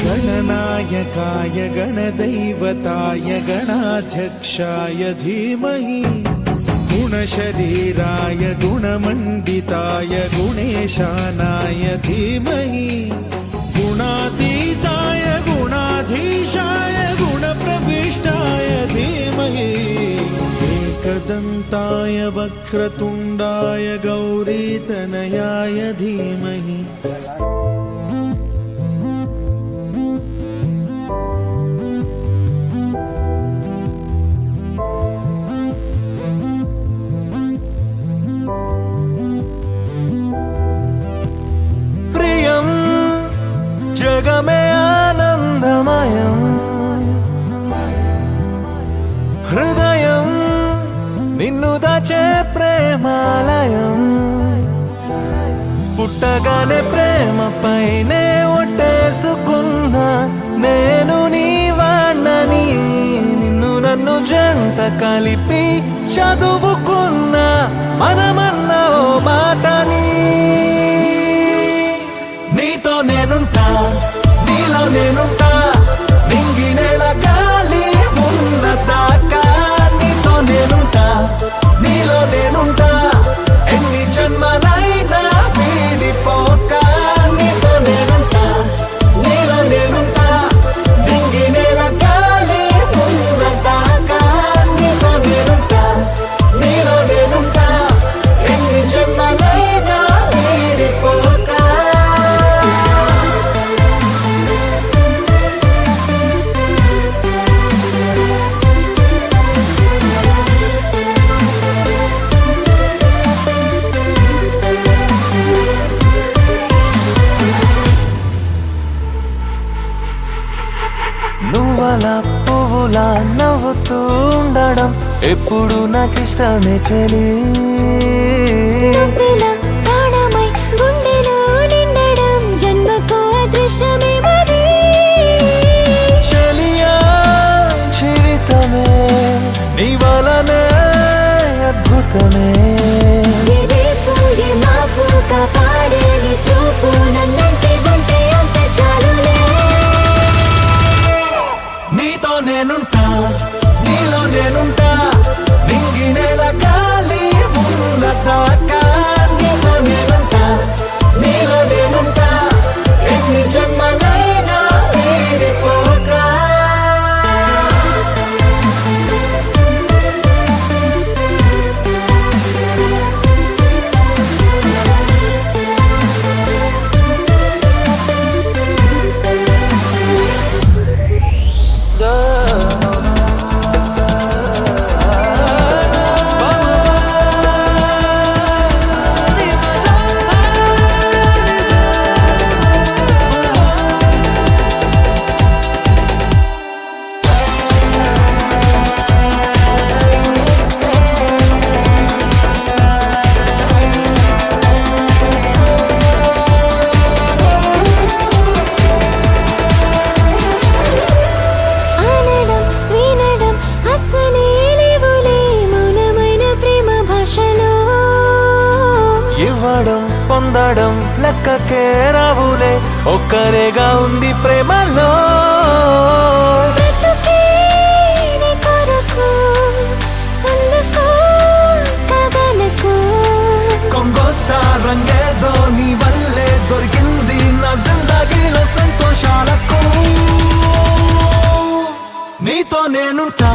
गणनायकाय गणदैवताय गणाध्यक्षाय धीमहि गुणशरीराय गुणमण्डिताय गुणेशानाय धीमहि गुणातीताय गुणाधीशाय गुणप्रविष्टाय धीमहि एकदन्ताय वक्रतुण्डाय गौरीतनयाय धीमहि जगमे आनंदमयं हृदयं निन्नु दाचे प्रेमालयं పుట్టగానే ప్రేమ పైనే ఒట్టేసుకున్నా నేను నీ వాణ్ణని నిన్ను నన్ను జంట కలిపి చదువుకున్నా మనమన్న ఓ మాటని నీతో నేనుంటా నీలో నేనుంటా నింగి నేల గాలి ఉన్నదాకా నీతో నేనుంటా నీలో నేనుంటా ఎన్ని జన్మలైనా వీడిపోక నీతో నేనుంటా నీలో నేనుంటా నింగి నేల గాలి ఉన్నదాకా నీతో నేనుంటా నీలో నేనుంటా ఎన్ని జన్మలైనా వీడిపోక నువ్వలా పువ్వులా నవ్వుతూ ఉండడం ఎప్పుడు నాకిష్టమే చెలి ప్రాణమై గుండెలో నిండడం జన్మకు అదృష్టమే మరి చెలియా జీవితమే నీ వలనే అద్భుతమే ఇదే పూడి మాపు కాపాడేని చూపు నన్నంటే ఉంటే అంత చాలులే నీతో నేనుంటా నీలో నేనుంటా నింగి నేల గాలి ఉన్నదాకా నీతో నేనుంటా నీలో నేనుంటా ఎన్ని జన్మలైనా వీడిపోక ఇవ్వడం పొందడం లెక్కకే రావులే ఒక్కరేగా ఉంది ప్రేమలో కొంగొత్త రంగేదో నీ వల్లే దొరికింది నా జిందగీలో సంతోషాలకు నీతో నేనుంటా